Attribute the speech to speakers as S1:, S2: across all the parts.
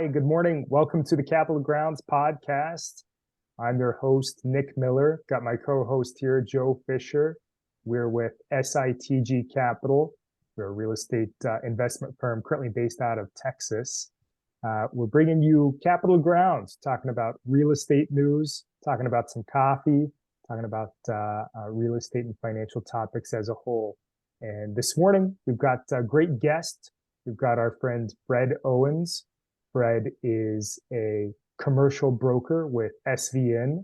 S1: Hi, good morning. Welcome to the Capital Grounds podcast. I'm your host, Nick Miller. Got my co-host here, Joe Fisher. We're with SITG Capital. We're a real estate investment firm currently based out of Texas. We're bringing you Capital Grounds, talking about real estate news, talking about some coffee, talking about real estate and financial topics as a whole. And this morning, we've got a great guest. We've got our friend Fred Owens. Fred is a commercial broker with SVN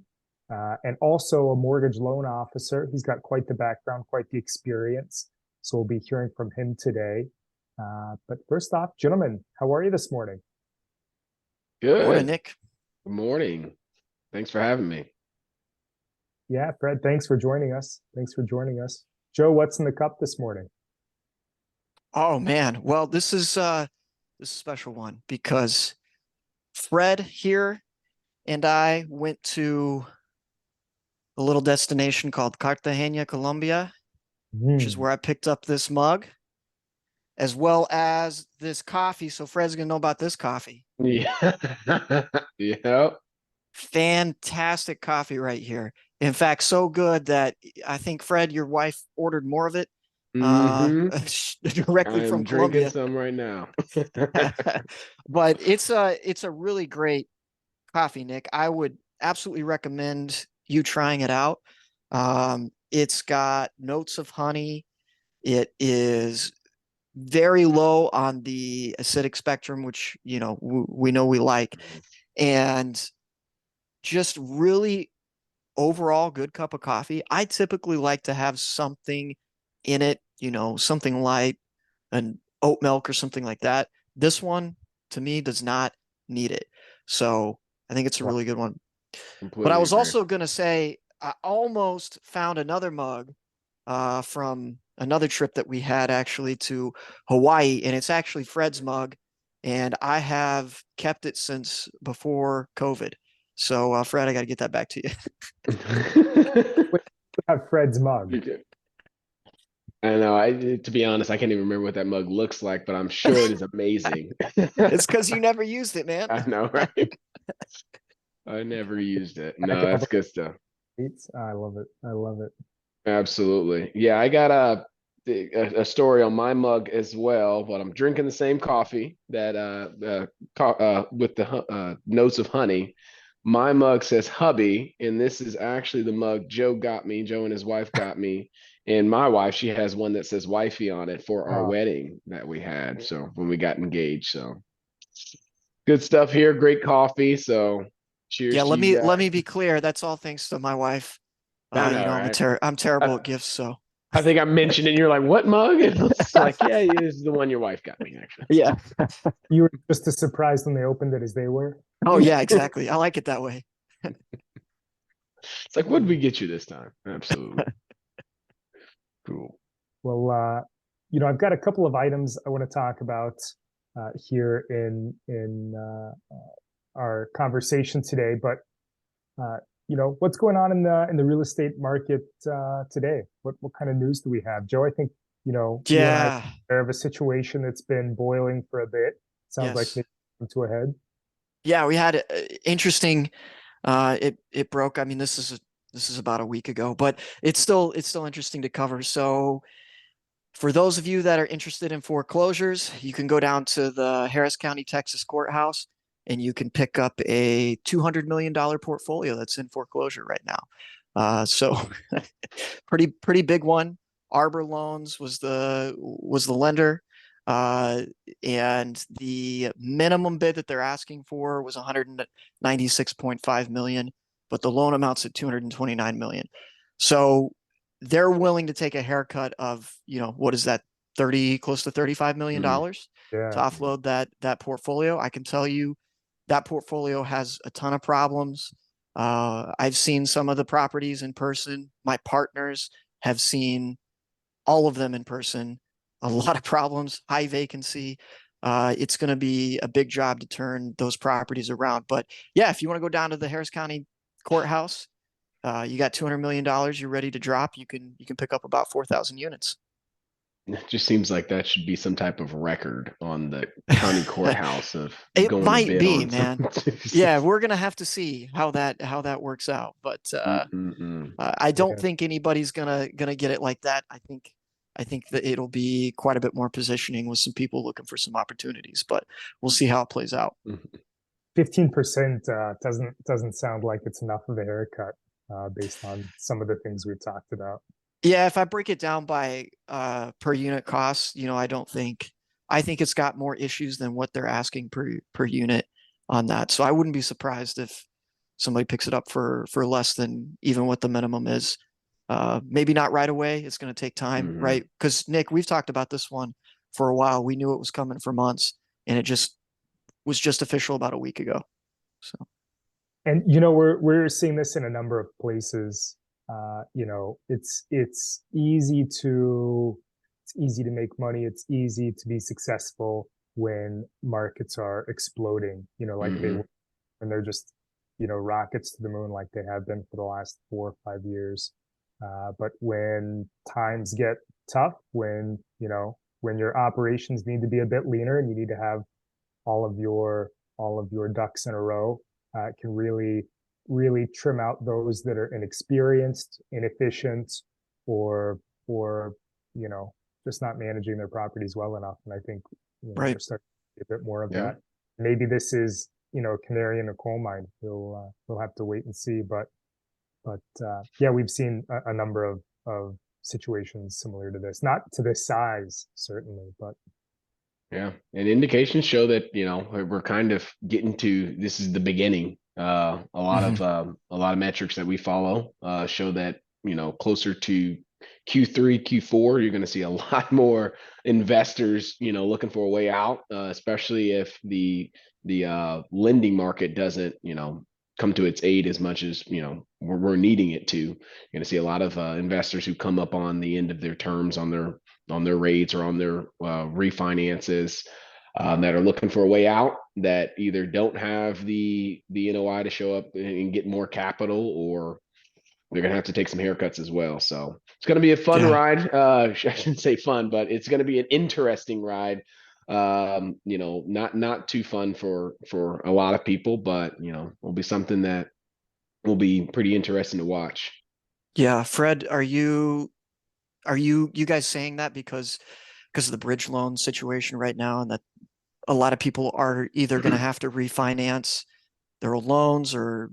S1: and also a mortgage loan officer. He's got quite the background, quite the experience. So we'll be hearing from him today. But first off, gentlemen, how are you this morning?
S2: Good
S3: morning, Nick.
S2: Good morning. Thanks for having me.
S1: Yeah, Fred, thanks for joining us. Thanks for joining us. Joe, what's in the cup this morning?
S3: Oh man, well, this is a special one because Fred here and I went to a little destination called Cartagena, Colombia, which is where I picked up this mug, as well as this coffee. So Fred's gonna know about this coffee.
S2: Yeah. Yeah.
S3: Fantastic coffee right here. In fact, so good that I think Fred, your wife, ordered more of it directly
S2: I'm
S3: from
S2: drinking
S3: Colombia.
S2: some right now.
S3: But it's a really great coffee, Nick. I would absolutely recommend you trying it out. It's got notes of honey. It is very low on the acidic spectrum, which we know we like, and just really overall good cup of coffee. I typically like to have something in it, something light, an oat milk or something like that. This one to me does not need it. So I think it's a really good one. But I
S2: Completely
S3: was
S2: agree.
S3: also going to say, I almost found another mug from another trip that we had actually to Hawaii, and it's actually Fred's mug, and I have kept it since before COVID. So Fred, I got to get that back to you.
S1: We have Fred's mug.
S2: I know. To be honest, I can't even remember what that mug looks like, but I'm sure it is amazing.
S3: It's because you never used it, man.
S2: I know, right? I never used it. No, that's good stuff.
S1: I love it. I love it.
S2: Absolutely. Yeah, I got a story on my mug as well, but I'm drinking the same coffee that with the notes of honey. My mug says hubby, and this is actually the mug Joe got me. Joe and his wife got me. And my wife, she has one that says wifey on it for our wedding that we had. So when we got engaged. So good stuff here. Great coffee. So
S3: Yeah,
S2: cheers to
S3: let
S2: you
S3: me
S2: guys.
S3: be clear. That's all thanks to my wife.
S2: I know, right?
S3: I'm terrible
S2: I,
S3: at gifts, so
S2: I think I mentioned it. And you're like, what mug? And it's like, yeah, this is the one your wife got me, actually.
S3: yeah.
S1: You were just as surprised when they opened it as they were?
S3: Oh yeah, exactly. I like it that way.
S2: It's like, what did we get you this time? Absolutely. Cool.
S1: Well, I've got a couple of items I want to talk about here in our conversation today. But what's going on in the real estate market today? What kind of news do we have, Joe? I think you and I
S3: Yeah.
S1: are aware of a situation that's been boiling for a bit. Sounds like
S3: Yes.
S1: maybe come to a head.
S3: Yeah, we had interesting. It broke. I mean, this is about a week ago, but it's still interesting to cover. So for those of you that are interested in foreclosures, you can go down to the Harris County, Texas courthouse, and you can pick up a $200 million portfolio that's in foreclosure right now. So pretty big one. Arbor Loans was the lender, and the minimum bid that they're asking for was 196.5 million, but the loan amounts at 229 million. So they're willing to take a haircut of, what is that, 30, close to $35 million to
S1: Yeah.
S3: offload that portfolio. I can tell you that portfolio has a ton of problems. I've seen some of the properties in person. My partners have seen all of them in person. A lot of problems, high vacancy. It's going to be a big job to turn those properties around. But yeah, if you want to go down to the Harris County courthouse, you got $200 million you're ready to drop. You can pick up about 4,000 units.
S2: It just seems like that should be some type of record on the county courthouse of
S3: It
S2: going to
S3: might
S2: bid
S3: be,
S2: on some.
S3: man. Yeah, we're gonna have to see how that works out. But
S2: Mm-mm-mm.
S3: I don't
S1: Yeah.
S3: think anybody's gonna get it like that. I think that it'll be quite a bit more positioning with some people looking for some opportunities, but we'll see how it plays out.
S1: 15% doesn't sound like it's enough of a haircut based on some of the things we've talked about.
S3: Yeah, if I break it down by per unit costs, I think it's got more issues than what they're asking per unit on that. So I wouldn't be surprised if somebody picks it up for less than even what the minimum is. Maybe not right away. It's going to take time,
S2: Mhm.
S3: right? Because Nick, we've talked about this one for a while. We knew it was coming for months, and it just was just official about a week ago. So
S1: And we're seeing this in a number of places. It's easy to make money. It's easy to be successful when markets are exploding. Like they
S2: Mhm.
S1: were when they're just rockets to the moon, like they have been for the last 4 or 5 years. But when times get tough, when your operations need to be a bit leaner and you need to have all of your ducks in a row, it can really trim out those that are inexperienced, inefficient, or just not managing their properties well enough. And I think
S3: right,
S1: we're starting to see a bit more of
S2: Yeah.
S1: that. Maybe this is a canary in a coal mine. We'll have to wait and see. But yeah, we've seen a number of situations similar to this, not to this size certainly, but
S2: Yeah. And indications show that, we're kind of getting to this is the beginning.
S3: Mhm.
S2: A lot of metrics that we follow show that, closer to Q3, Q4, you're going to see a lot more investors, looking for a way out, especially if the lending market doesn't, come to its aid as much as, we're needing it to. You're going to see a lot of investors who come up on the end of their terms on their rates or on their refinances that are looking for a way out that either don't have the NOI to show up and get more capital, or they're gonna have to take some haircuts as well. So it's gonna be a fun
S3: Yeah.
S2: ride. I shouldn't say fun, but it's gonna be an interesting ride. Not too fun for a lot of people, but will be something that will be pretty interesting to watch.
S3: Yeah. Fred, are you guys saying that because of the bridge loan situation right now, and that a lot of people are either going to have to refinance their old loans or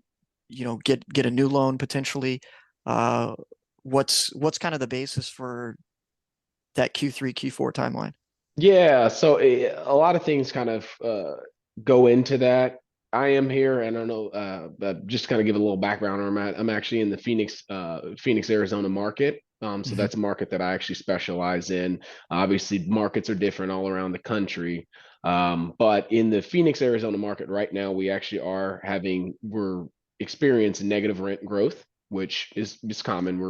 S3: get a new loan potentially? Uh, what's kind of the basis for that Q3 Q4 timeline?
S2: Yeah, so a lot of things kind of go into that. I am here, and I don't know, but just kind of give a little background on that. I'm actually in the Phoenix, Arizona market. So
S3: Mhm.
S2: that's a market that I actually specialize in. Obviously, markets are different all around the country, but in the Phoenix, Arizona market right now, we're experiencing negative rent growth, which is common.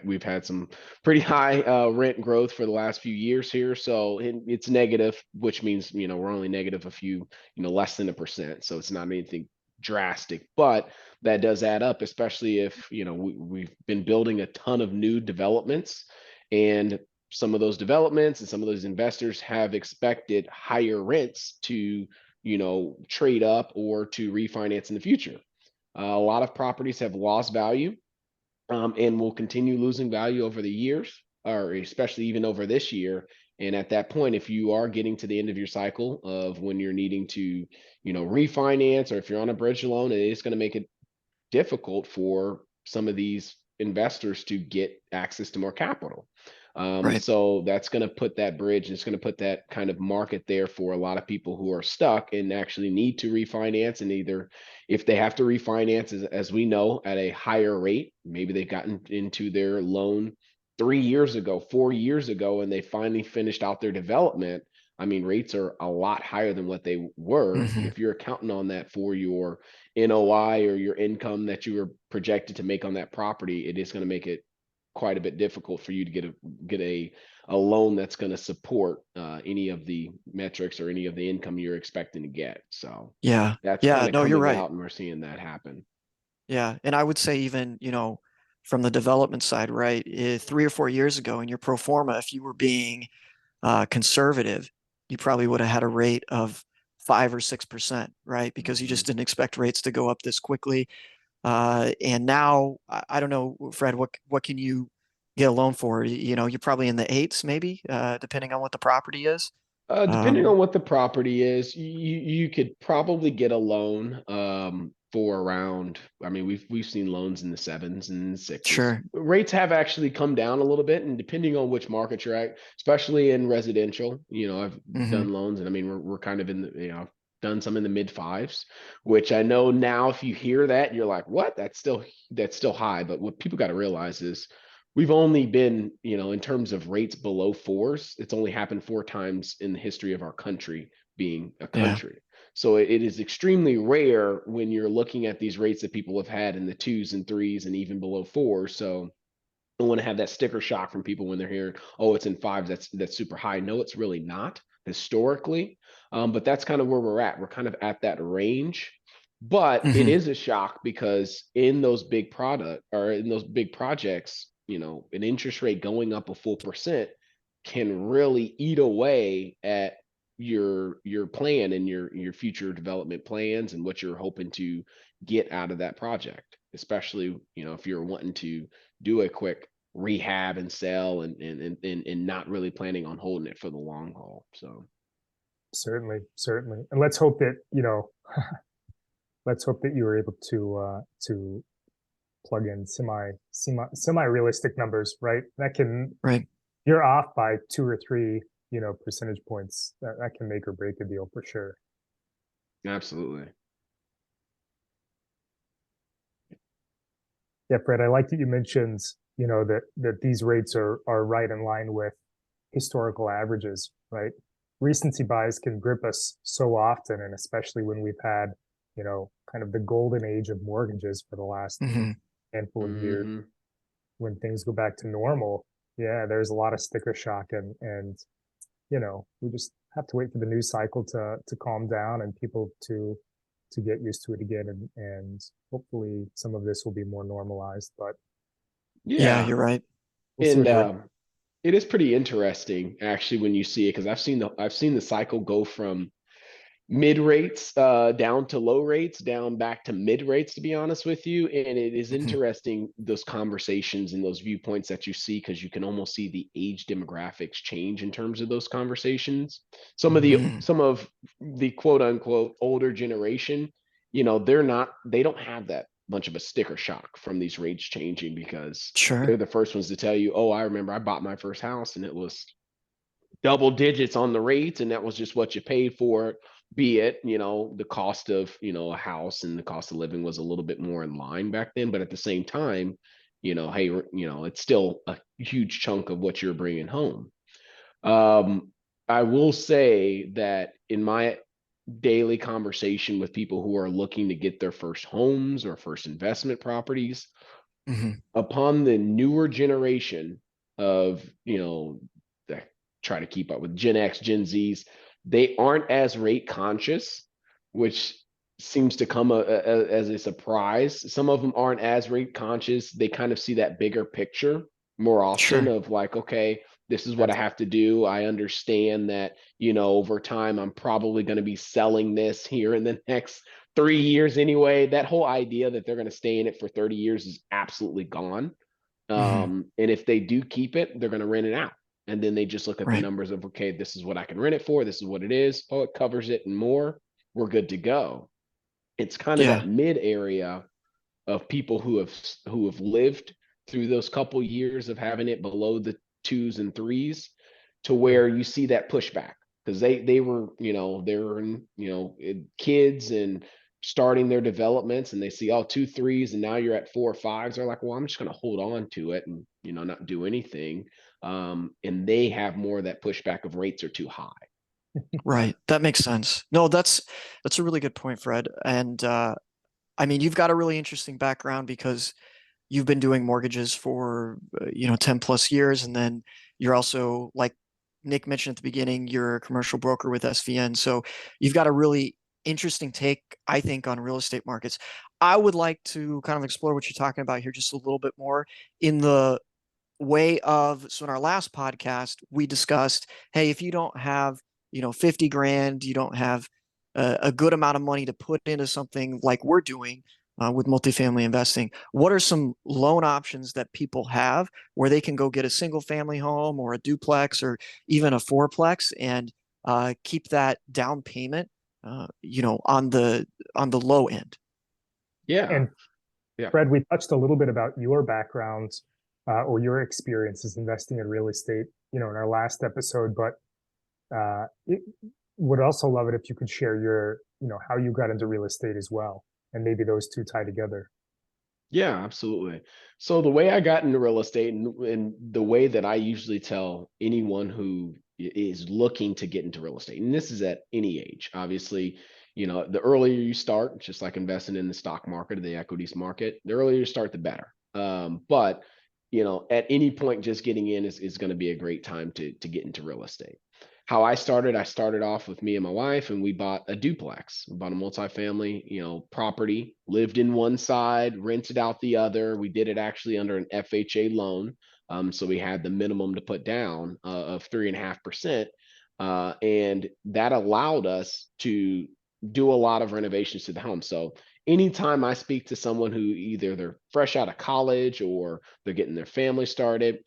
S2: We've had some pretty high rent growth for the last few years here. So it's negative, which means, we're only negative a few, less than 1%. So it's not anything drastic, but that does add up, especially if, we've been building a ton of new developments, and some of those developments and some of those investors have expected higher rents to, trade up or to refinance in the future. A lot of properties have lost value, and will continue losing value over the years, or especially even over this year. And at that point, if you are getting to the end of your cycle of when you're needing to, refinance, or if you're on a bridge loan, it is going to make it difficult for some of these investors to get access to more capital.
S3: Right.
S2: So that's going to put that bridge, it's going to put that kind of market there for a lot of people who are stuck and actually need to refinance. And either if they have to refinance, as we know, at a higher rate, maybe they've gotten into their loan 3 years ago, 4 years ago, and they finally finished out their development. I mean, rates are a lot higher than what they were.
S3: Mhm.
S2: If you're counting on that for your NOI or your income that you were projected to make on that property, it is going to make it quite a bit difficult for you to get a loan that's going to support any of the metrics or any of the income you're expecting to get. So
S3: Yeah.
S2: that's
S3: Yeah.
S2: kind of
S3: No, you're
S2: coming
S3: right.
S2: out, and we're seeing that happen.
S3: Yeah. And I would say even, from the development side, right? 3 or 4 years ago in your pro forma, if you were being conservative, you probably would have had a rate of 5 or 6%, right? Because you just didn't expect rates to go up this quickly. And now I don't know, Fred, what can you get a loan for? You're probably in the eights, maybe, depending on what the property is.
S2: Depending on what the property is, you could probably get a loan for around. I mean, we've seen loans in the sevens and sixes.
S3: Sure.
S2: Rates have actually come down a little bit, and depending on which market you're at, especially in residential, I've done loans, and I mean we're kind of in the done some in the mid fives, which I know now if you hear that you're like, what? That's still high. But what people got to realize is we've only been, in terms of rates below fours, it's only happened 4 times in the history of our country being a country. Yeah. So it is extremely rare when you're looking at these rates that people have had in the twos and threes and even below fours. So I don't want to have that sticker shock from people when they're hearing, oh, it's in fives, that's super high. No, it's really not historically. But that's kind of where we're at. We're kind of at that range. But it is a shock because in those big projects, an interest rate going up a full percent can really eat away at your plan and your future development plans and what you're hoping to get out of that project, especially if you're wanting to do a quick rehab and sell and not really planning on holding it for the long haul. So
S1: certainly, and let's hope that let's hope that you were able to plug in semi realistic numbers, right? That can,
S3: right.
S1: You're off by 2 or 3, percentage points. That can make or break a deal for sure.
S2: Absolutely.
S1: Yeah, Fred, I like that you mentioned, that these rates are right in line with historical averages, right? Recency bias can grip us so often, and especially when we've had, kind of the golden age of mortgages for the last handful of years. When things go back to normal, yeah, there's a lot of sticker shock, and we just have to wait for the news cycle to calm down and people to get used to it again, and hopefully some of this will be more normalized. But
S3: yeah, you're right.
S2: And it is pretty interesting actually when you see it, because I've seen the cycle go from mid rates down to low rates, down back to mid rates, to be honest with you. And it is interesting, those conversations and those viewpoints that you see, because you can almost see the age demographics change in terms of those conversations. Some of the quote unquote older generation, they don't have that much of a sticker shock from these rates changing, because they're the first ones to tell you, oh, I remember I bought my first house and it was double digits on the rates, and that was just what you paid for it. Be it, the cost of, a house and the cost of living was a little bit more in line back then. But at the same time, hey, it's still a huge chunk of what you're bringing home. I will say that in my daily conversation with people who are looking to get their first homes or first investment properties, upon the newer generation of, that try to keep up with Gen X, Gen Zs, they aren't as rate conscious, which seems to come as a surprise. Some of them aren't as rate conscious. They kind of see that bigger picture more often of like, okay, this is what I have to do. I understand that, over time, I'm probably going to be selling this here in the next 3 years anyway. That whole idea that they're going to stay in it for 30 years is absolutely gone. And if they do keep it, they're going to rent it out. And then they just look at the numbers of, okay, this is what I can rent it for. This is what it is. Oh, it covers it and more. We're good to go. It's kind of that mid area of people who have lived through those couple years of having it below the twos and threes, to where you see that pushback, because they were, kids and starting their developments, and they see all 2 threes, and now you're at 4 or 5s. They're like, well, I'm just going to hold on to it and not do anything. And they have more of that pushback of rates are too high.
S3: Right. That makes sense. No, that's a really good point, Fred. And I mean, you've got a really interesting background because you've been doing mortgages for 10 plus years, and then you're also, like Nick mentioned at the beginning, you're a commercial broker with SVN. So you've got a really interesting take, I think, on real estate markets. I would like to kind of explore what you're talking about here just a little bit more in the way of, so in our last podcast, we discussed, hey, if you don't have, 50 grand, you don't have a good amount of money to put into something like we're doing with multifamily investing, what are some loan options that people have where they can go get a single family home or a duplex or even a fourplex and keep that down payment, on the low end?
S2: Yeah.
S1: And
S2: Yeah.
S1: Fred, we touched a little bit about your background or your experiences investing in real estate, in our last episode, but would also love it if you could share how you got into real estate as well, and maybe those two tie together.
S2: Yeah, absolutely. So the way I got into real estate and the way that I usually tell anyone who is looking to get into real estate, and this is at any age, obviously, the earlier you start, just like investing in the stock market or the equities market, the earlier you start, the better. But at any point, just getting in is going to be a great time to get into real estate. How I started off with me and my wife, and we bought a duplex. We bought a multifamily, property, lived in one side, rented out the other. We did it actually under an FHA loan. So we had the minimum to put down of 3.5%. And that allowed us to do a lot of renovations to the home. So anytime I speak to someone who either they're fresh out of college or they're getting their family started,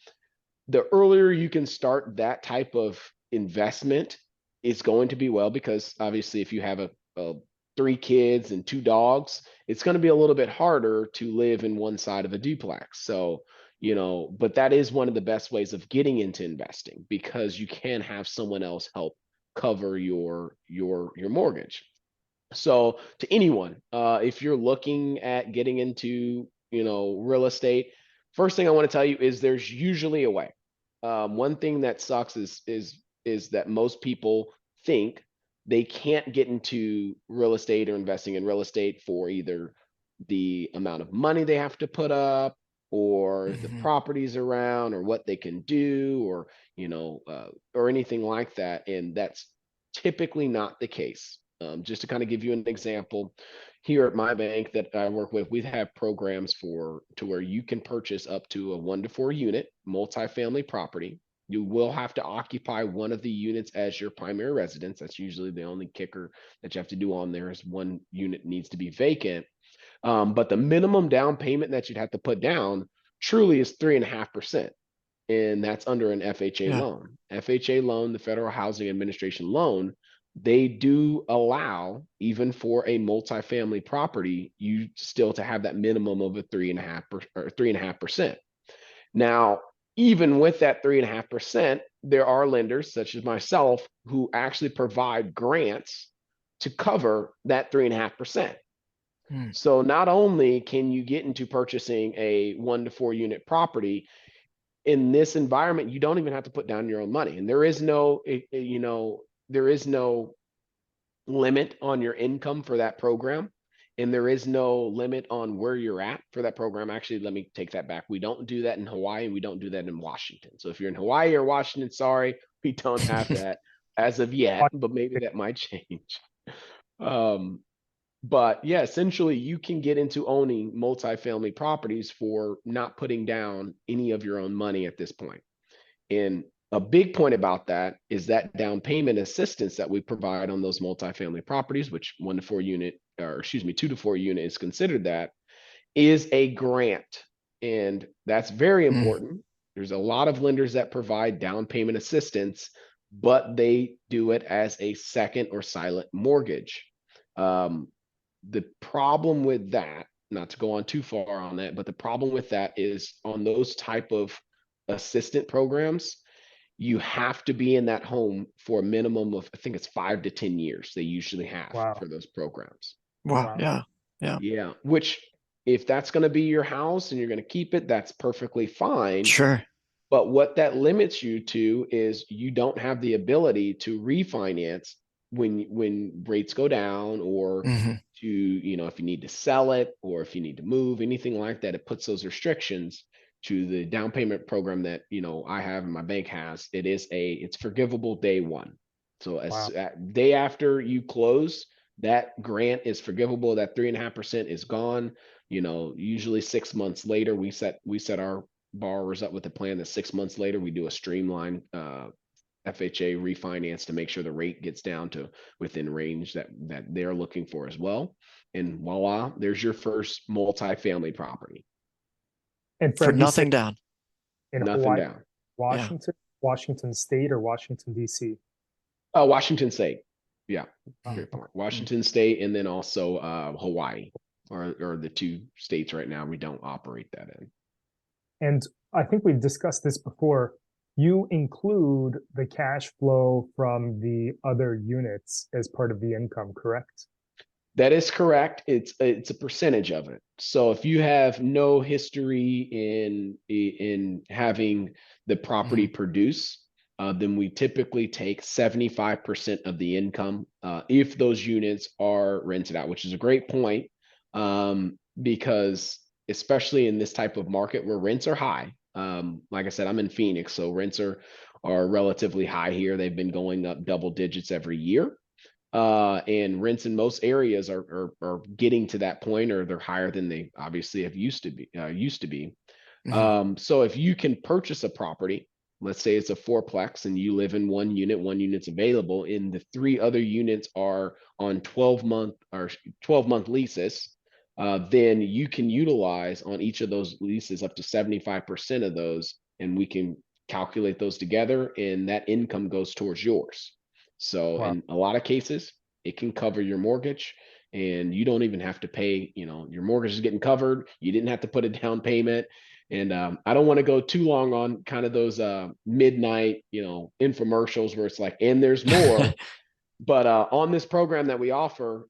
S2: the earlier you can start that type of investment is going to be well, because obviously if you have a 3 kids and 2 dogs, it's going to be a little bit harder to live in one side of a duplex. So, but that is one of the best ways of getting into investing, because you can have someone else help cover your mortgage. So to anyone, if you're looking at getting into, real estate, first thing I want to tell you is there's usually a way. One thing that sucks is that most people think they can't get into real estate or investing in real estate for either the amount of money they have to put up, or the
S3: Mhm.
S2: properties around, or what they can do, or anything like that. And that's typically not the case. Just to kind of give you an example, here at my bank that I work with, we have programs to where you can purchase up to a 1 to 4 unit multifamily property. You will have to occupy one of the units as your primary residence. That's usually the only kicker that you have to do on there, is one unit needs to be vacant. But the minimum down payment that you'd have to put down truly is 3.5%. And that's under an FHA
S3: Yeah.
S2: loan. FHA loan, the Federal Housing Administration loan, they do allow, even for a multifamily property, you still to have that minimum of a 3.5%. Now, even with that 3.5%, there are lenders such as myself who actually provide grants to cover that 3.5%.
S3: Mm.
S2: So not only can you get into purchasing a 1 to 4 unit property in this environment, you don't even have to put down your own money. And there is no limit on your income for that program. And there is no limit on where you're at for that program. Actually, let me take that back. We don't do that in Hawaii, and we don't do that in Washington. So if you're in Hawaii or Washington, sorry, we don't have that as of yet, but maybe that might change. Um, but yeah, essentially you can get into owning multifamily properties for not putting down any of your own money at this point. And a big point about that is that down payment assistance that we provide on those multifamily properties, which 1 to 4 unit, or excuse me, 2 to 4 unit is considered, that is a grant. And that's very
S3: Mm.
S2: important. There's a lot of lenders that provide down payment assistance, but they do it as a second or silent mortgage. Um, the problem with that, not to go on too far on that, but the problem with that is on those type of assistant programs, you have to be in that home for a minimum of, I think it's 5 to 10 years they usually have
S1: Wow.
S2: for those programs.
S3: Wow.
S1: Wow.
S3: Yeah. Yeah.
S2: Yeah, which if that's going to be your house and you're going to keep it, that's perfectly fine.
S3: Sure.
S2: But what that limits you to is you don't have the ability to refinance when rates go down, or
S3: Hmm.
S2: to, if you need to sell it, or if you need to move, anything like that. It puts those restrictions to the down payment program that, I have and my bank has. It's forgivable day one. So as
S1: Wow.
S2: day after you close, that grant is forgivable. That 3.5% is gone. Usually 6 months later, we set our borrowers up with a plan that 6 months later we do a streamlined FHA refinance to make sure the rate gets down to within range that they're looking for as well. And voila, there's your first multifamily property.
S1: And
S3: For
S1: Fred,
S3: nothing down.
S1: in
S2: Nothing
S1: Hawaii,
S2: down.
S1: Washington, Washington State, or Washington D.C.?
S2: Washington State. Yeah.
S1: Oh,
S2: Washington State, and then also Hawaii are the two states right now we don't operate that in.
S1: And I think we've discussed this before. You include the cash flow from the other units as part of the income, correct?
S2: That is correct. It's a percentage of it. So if you have no history in having the property produce, then we typically take 75% of the income if those units are rented out, which is a great point, because especially in this type of market where rents are high. Like I said, I'm in Phoenix, so rents are relatively high here. They've been going up double digits every year. And rents in most areas are getting to that point, or they're higher than they obviously have used to be. So if you can purchase a property, let's say it's a fourplex and you live in one unit's available, and the three other units are on 12-month leases, then you can utilize on each of those leases up to 75% of those, and we can calculate those together, and that income goes towards yours. So
S1: Wow.
S2: in a lot of cases, it can cover your mortgage, and you don't even have to pay, your mortgage is getting covered. You didn't have to put a down payment. And I don't want to go too long on kind of those midnight, infomercials where it's like, and there's more. But on this program that we offer,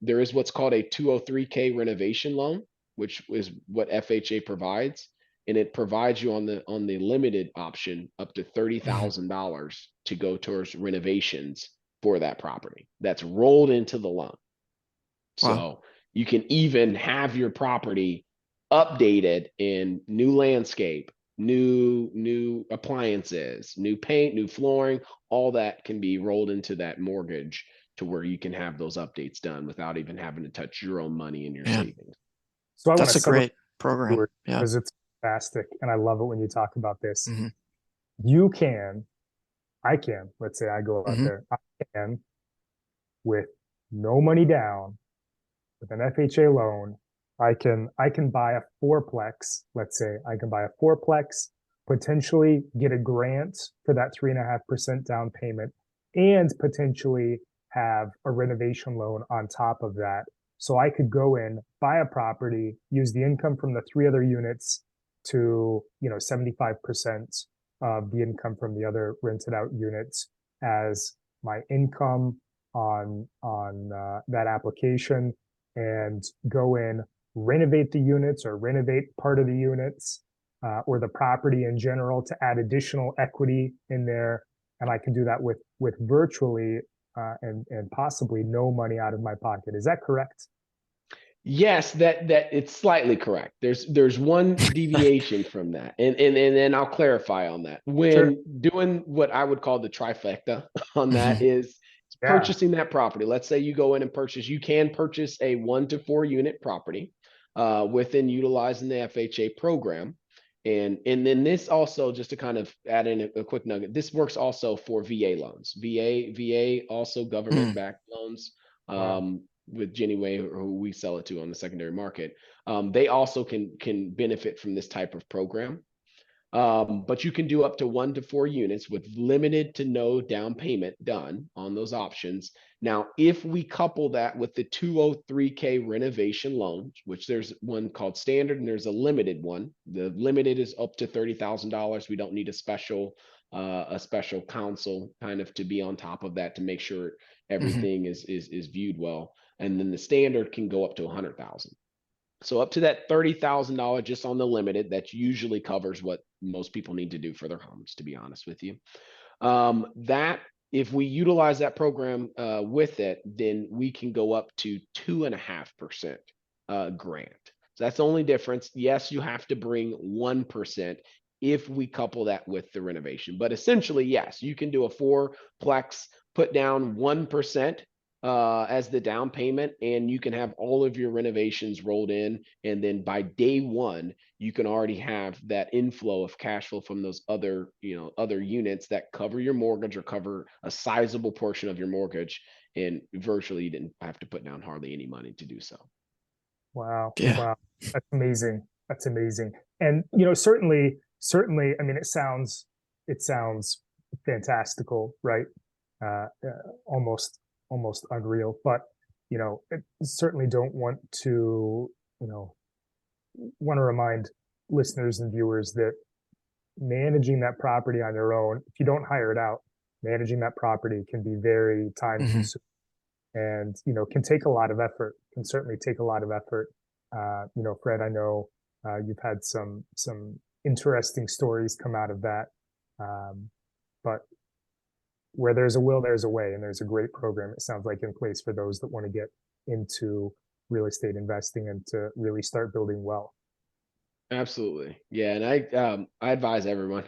S2: there is what's called a 203K renovation loan, which is what FHA provides. And it provides you on the limited option up to $30,000 to go towards renovations for that property. That's rolled into the loan.
S3: Wow.
S2: So you can even have your property updated in new landscape, new appliances, new paint, new flooring. All that can be rolled into that mortgage to where you can have those updates done without even having to touch your own money in your savings.
S1: So I want
S3: That's a
S1: to
S3: great program. Yeah.
S1: because it's fantastic, and I love it when you talk about this.
S3: Mhm.
S1: Let's say I go out there, I can, with no money down, with an FHA loan, I can buy a fourplex. Let's say I can buy a fourplex, potentially get a grant for that 3.5% down payment, and potentially have a renovation loan on top of that. So I could go in, buy a property, use the income from the three other units to 75% of the income from the other rented out units as my income on that application, and go in, renovate the units or renovate part of the units or the property in general to add additional equity in there. And I can do that with virtually and possibly no money out of my pocket. Is that correct?
S2: Yes, that it's slightly correct. There's one deviation from that, and I'll clarify on that. When doing what I would call the trifecta on that is purchasing that property. Let's say you go in and you can purchase a 1 to 4 unit property within utilizing the FHA program. And then this also, just to kind of add in a quick nugget, this works also for VA loans. VA also government-backed loans. With Jenny who we sell it to on the secondary market, they also can benefit from this type of program. But you can do up to 1 to 4 units with limited to no down payment done on those options. Now, if we couple that with the 203K renovation loan, which there's one called standard and there's a limited one. The limited is up to $30,000. We don't need a special counsel kind of to be on top of that to make sure everything is viewed well. And then the standard can go up to 100,000. So up to that $30,000 just on the limited, that usually covers what most people need to do for their homes, to be honest with you. That if we utilize that program with it, then we can go up to 2.5% grant. So that's the only difference. Yes, you have to bring 1% if we couple that with the renovation. But essentially, yes, you can do a fourplex, put down 1%, as the down payment, and you can have all of your renovations rolled in. And then by day one, you can already have that inflow of cash flow from those other, other units that cover your mortgage or cover a sizable portion of your mortgage. And virtually you didn't have to put down hardly any money to do so.
S1: Wow.
S3: Yeah.
S1: Wow. That's amazing. That's amazing. And, you know, certainly, I mean, it sounds fantastical, right? Almost, almost unreal, but, you know, certainly don't want to, you know, want to remind listeners and viewers that managing that property on your own, if you don't hire it out, managing that property can be very time
S3: Mhm.
S1: consuming and, you know, can take a lot of effort, can certainly take a lot of effort. You know, Fred, I know you've had some interesting stories come out of that. But where there's a will, there's a way, and there's a great program, it sounds like, in place for those that want to get into real estate investing and to really start building wealth.
S2: Absolutely. Yeah. And I advise everyone,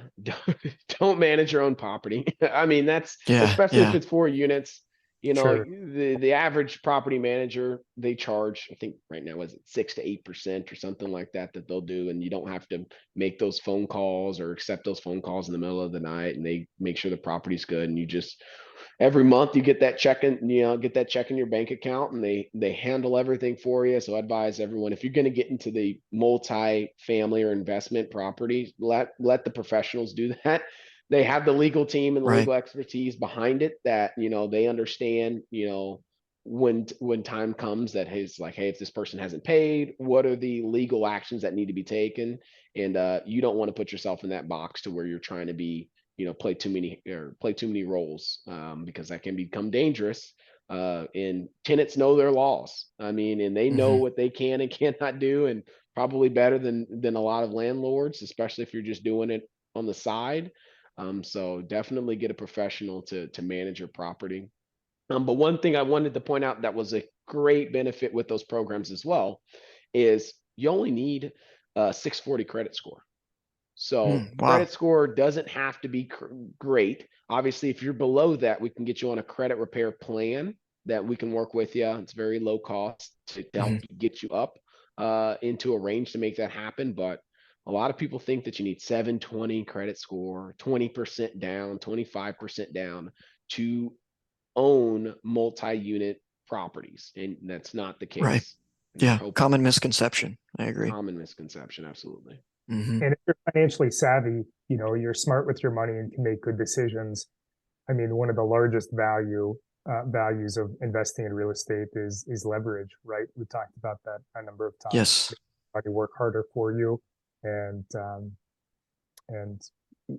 S2: don't manage your own property. I mean, that's
S3: Yeah.
S2: especially if
S3: Yeah.
S2: it's 4 units.
S1: Sure.
S2: The average property manager, they charge, I think right now, is it 6 to 8% or something like that they'll do. And you don't have to make those phone calls or accept those phone calls in the middle of the night, and they make sure the property's good. And you just every month you get that check in, get that check in your bank account, and they handle everything for you. So I advise everyone, if you're going to get into the multi-family or investment property, let the professionals do that. They have the legal team and the
S3: Right.
S2: legal expertise behind it that, they understand, when time comes that, hey, it's like, hey, if this person hasn't paid, what are the legal actions that need to be taken? And you don't want to put yourself in that box to where you're trying to be, play too many roles, because that can become dangerous. And tenants know their laws. I mean, and they know
S3: Mhm.
S2: what they can and cannot do, and probably better than a lot of landlords, especially if you're just doing it on the side. So definitely get a professional to manage your property. But one thing I wanted to point out that was a great benefit with those programs as well is you only need a 640 credit score. So
S3: Wow.
S2: credit score doesn't have to be great. Obviously, if you're below that, we can get you on a credit repair plan that we can work with you. It's very low cost to help
S3: Mhm.
S2: get you up into a range to make that happen. But a lot of people think that you need 720 credit score, 20% down, 25% down to own multi-unit properties, and that's not the
S3: Right.
S2: case. And I
S3: Yeah.
S2: hope
S3: Common misconception. I agree.
S2: common misconception. Absolutely.
S3: Hmm.
S1: And if you're financially savvy, you know, you're smart with your money and can make good decisions. I mean, one of the largest values of investing in real estate is leverage, right? We talked about that a number of times.
S3: Yes.
S1: Money work harder for you, and and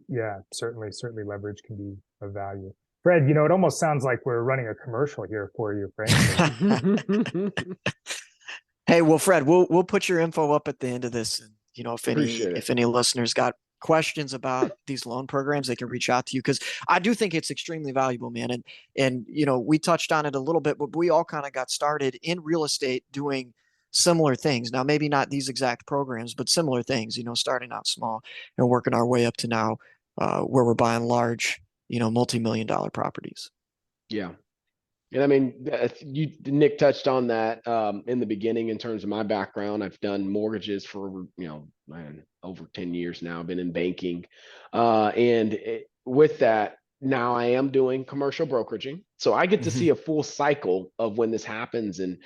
S1: yeah, certainly leverage can be of value. Fred, you know, it almost sounds like we're running a commercial here for you, frankly.
S3: Hey, well, Fred, we'll put your info up at the end of this. And if any
S2: Appreciate it.
S3: if any listeners got questions about these loan programs, they can reach out to you because I do think it's extremely valuable, man. And we touched on it a little bit, but we all kind of got started in real estate doing similar things. Now, maybe not these exact programs, but similar things. Starting out small and working our way up to now, where we're buying large, multi-million-dollar properties.
S2: Yeah. And I mean, Nick touched on that in the beginning in terms of my background. I've done mortgages for, over 10 years now. I've been in banking. With that, now I am doing commercial brokeraging. So I get to
S3: Hmm.
S2: see a full cycle of when this happens. And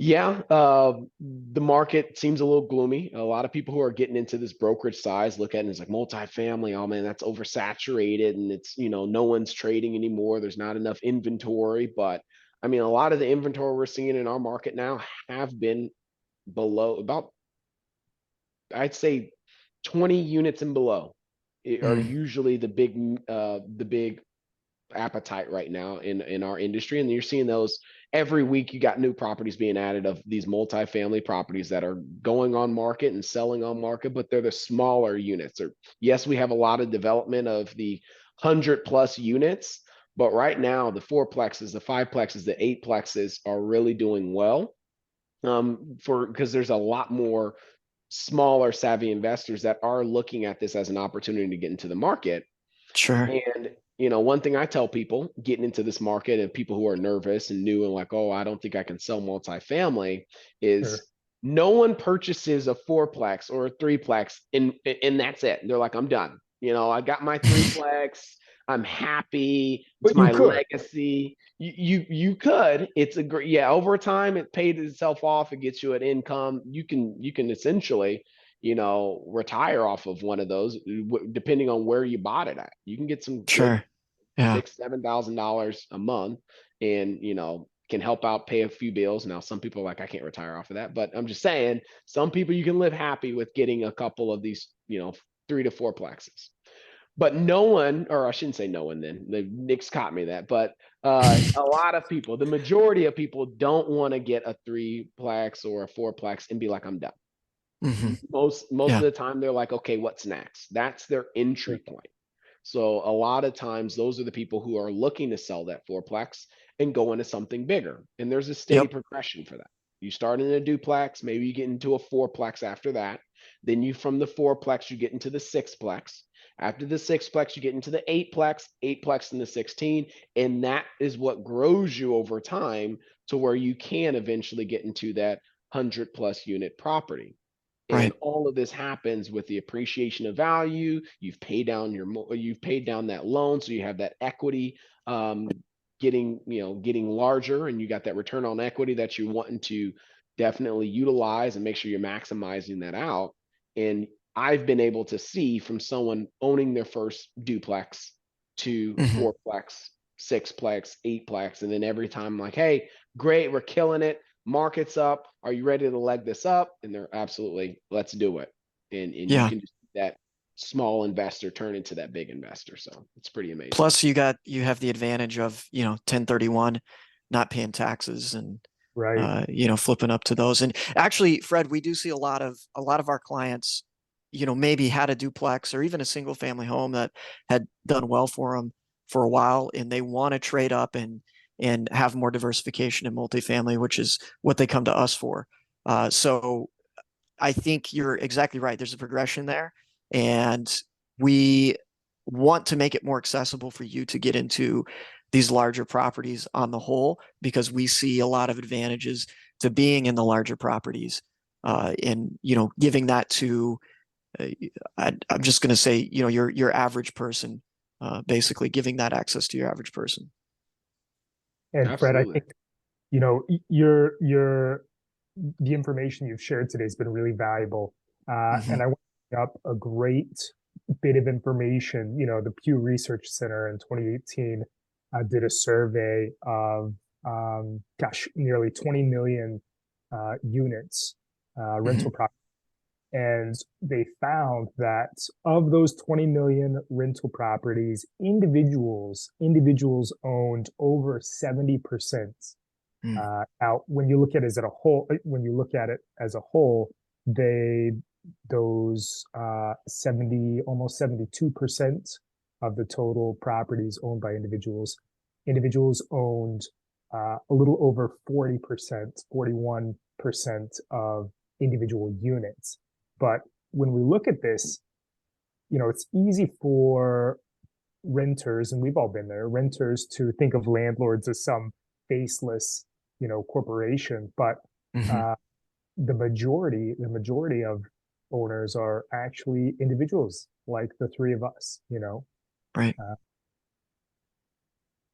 S2: yeah, the market seems a little gloomy. A lot of people who are getting into this brokerage size look at it as like multifamily. Oh man, that's oversaturated, and it's no one's trading anymore. There's not enough inventory. But I mean, a lot of the inventory we're seeing in our market now have been below about, I'd say, 20 units and below are
S3: Mm.
S2: usually the big appetite right now in our industry. And you're seeing those every week. You got new properties being added of these multifamily properties that are going on market and selling on market, but they're the smaller units. Or yes, we have a lot of development of the 100+ units, but right now the fourplexes, the fiveplexes, the eightplexes are really doing well, because there's a lot more smaller savvy investors that are looking at this as an opportunity to get into the market.
S3: Sure.
S2: And one thing I tell people getting into this market and people who are nervous and new and like, oh, I don't think I can sell multifamily
S1: Sure.
S2: is no one purchases a fourplex or a threeplex and that's it. They're like, I'm done. I got my threeplex. I'm happy. It's
S1: But you
S2: my
S1: could.
S2: legacy. You could. It's a great, yeah. Over time, it paid itself off. It gets you an income. You can essentially, retire off of one of those, depending on where you bought it at. You can get some good
S3: Sure. Yeah.
S2: $6,000-7,000 a month, and can help out pay a few bills. Now, some people are like, I can't retire off of that, but I'm just saying, some people you can live happy with getting a couple of these, 3 to 4 plexes. But no one, or I shouldn't say no one, then Nick's caught me that, but a lot of people, the majority of people don't want to get a 3-plex or a 4-plex and be like, I'm done.
S3: Hmm.
S2: Most of
S3: Yeah.
S2: the time they're like, okay, what's next? That's their entry point. So a lot of times those are the people who are looking to sell that fourplex and go into something bigger. And there's a steady
S3: Yep.
S2: progression for that. You start in a duplex, maybe you get into a fourplex after that. Then from the fourplex, you get into the sixplex. After the sixplex, you get into the eightplex and the 16. And that is what grows you over time to where you can eventually get into that 100+ unit property. And
S3: Right.
S2: all of this happens with the appreciation of value. You've paid down that loan, so you have that equity getting larger, and you got that return on equity that you're wanting to definitely utilize and make sure you're maximizing that out. And I've been able to see from someone owning their first duplex to
S3: Hmm.
S2: fourplex, sixplex, eightplex, and then every time I'm like, hey, great, we're killing it, market's up, are you ready to leg this up? And they're absolutely, let's do it. And you
S3: Yeah.
S2: can just that small investor turn into that big investor. So it's pretty amazing.
S3: Plus you have the advantage of, 1031, not paying taxes and,
S1: Right.
S3: flipping up to those. And actually, Fred, we do see a lot of our clients, maybe had a duplex or even a single family home that had done well for them for a while, and they want to trade up and have more diversification in multifamily, which is what they come to us for. So I think you're exactly right. There's a progression there, and we want to make it more accessible for you to get into these larger properties on the whole, because we see a lot of advantages to being in the larger properties, and giving that to uh, I'm just going to say your average person, basically giving that access to your average person.
S1: And Fred, I
S2: Absolutely.
S1: think, you know, your the information you've shared today has been really valuable. And
S3: Hmm.
S1: I want to bring up a great bit of information. The Pew Research Center in 2018 did a survey of, nearly 20 million units, rental
S3: Hmm.
S1: property. And they found that of those 20 million rental properties, individuals owned over 70%. Now, when you look at it as a whole, they those 70, almost 72% of the total properties owned by individuals owned a little over 40%, 41% of individual units. But when we look at this, it's easy for renters, and we've all been there, renters to think of landlords as some faceless, corporation. But
S3: Hmm.
S1: uh, the majority of owners are actually individuals like the three of us.
S3: Right.
S1: Uh,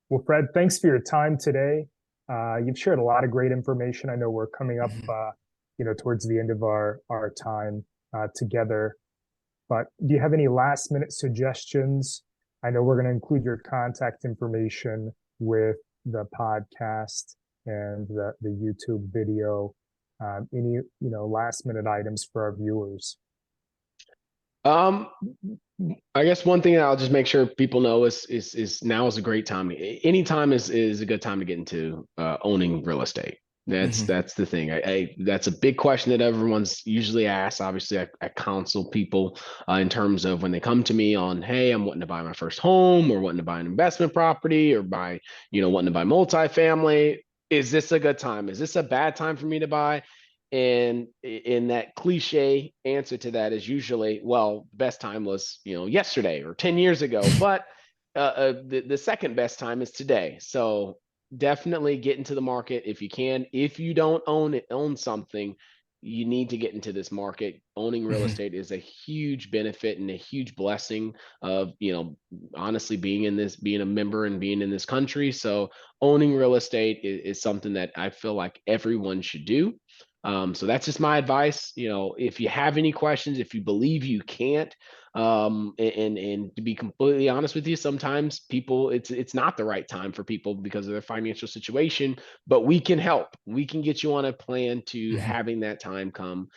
S1: well, Fred, thanks for your time today. You've shared a lot of great information. I know we're coming up,
S3: Hmm.
S1: towards the end of our time together. But do you have any last minute suggestions? I know we're going to include your contact information with the podcast and the YouTube video. Any, last minute items for our viewers?
S2: Um, I guess one thing that I'll just make sure people know is now is a great time. Any time is a good time to get into owning real estate. That's
S3: Hmm.
S2: that's the thing. That's a big question that everyone's usually asked. Obviously, I counsel people in terms of when they come to me on, hey, I'm wanting to buy my first home, or wanting to buy an investment property, or wanting to buy multifamily. Is this a good time? Is this a bad time for me to buy? And in that cliche answer to that is usually, well, the best time was, yesterday or 10 years ago. But the second best time is today. So definitely get into the market if you can. If you don't own something, you need to get into this market. Owning real estate is a huge benefit and a huge blessing of, honestly being a member and being in this country. So owning real estate is something that I feel like everyone should do. So that's just my advice. If you have any questions, if you believe you can't, and to be completely honest with you, sometimes people, it's not the right time for people because of their financial situation, but we can help. We can get you on a plan to having that time come,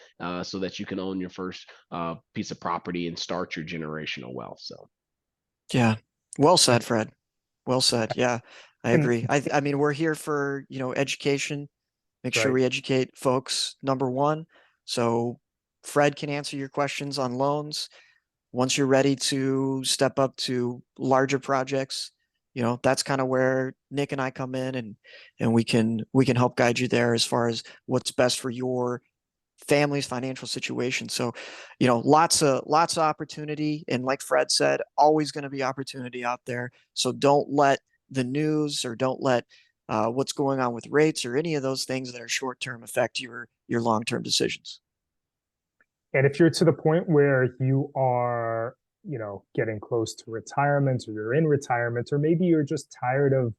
S2: so that you can own your first piece of property and start your generational wealth. So
S3: Yeah. Well said, Fred. Well said. Yeah, I
S1: And
S3: agree. I mean, we're here for, education. Make sure
S1: right.
S3: we educate folks, number one. So Fred can answer your questions on loans. Once you're ready to step up to larger projects, that's kind of where Nick and I come in, and we can help guide you there as far as what's best for your family's financial situation. So, lots of opportunity. And like Fred said, always going to be opportunity out there. So don't let the news, or don't let what's going on with rates or any of those things that are short term affect your long term decisions.
S1: And if you're to the point where you are, getting close to retirement, or you're in retirement, or maybe you're just tired of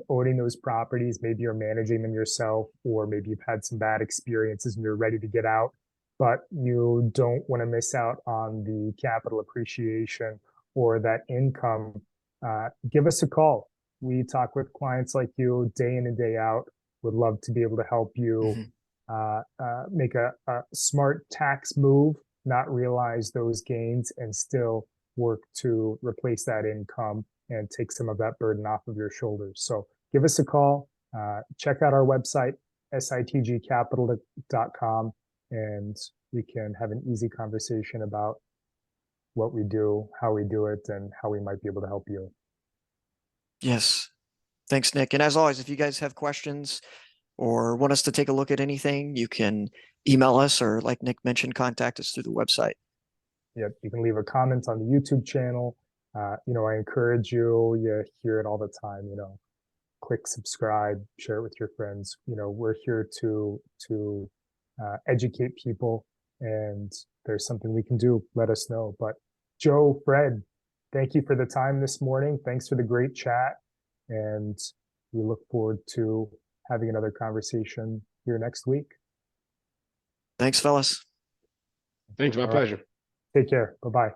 S1: owning those properties, maybe you're managing them yourself, or maybe you've had some bad experiences and you're ready to get out, but you don't want to miss out on the capital appreciation or that income, give us a call. We talk with clients like you day in and day out. Would love to be able to help you make a smart tax move, not realize those gains, and still work to replace that income and take some of that burden off of your shoulders. So give us a call. Check out our website, sitgcapital.com, and we can have an easy conversation about what we do, how we do it, and how we might be able to help you.
S3: Yes. Thanks, Nick. And as always, if you guys have questions or want us to take a look at anything, you can email us, or like Nick mentioned, contact us through the website.
S1: Yep, you can leave a comment on the YouTube channel. I encourage you, you hear it all the time, click subscribe, share it with your friends. We're here to educate people, and there's something we can do, let us know. But Joe, Fred, thank you for the time this morning. Thanks for the great chat. And we look forward to having another conversation here next week.
S3: Thanks, fellas.
S2: Thanks, my pleasure.
S1: Take care. Bye-bye.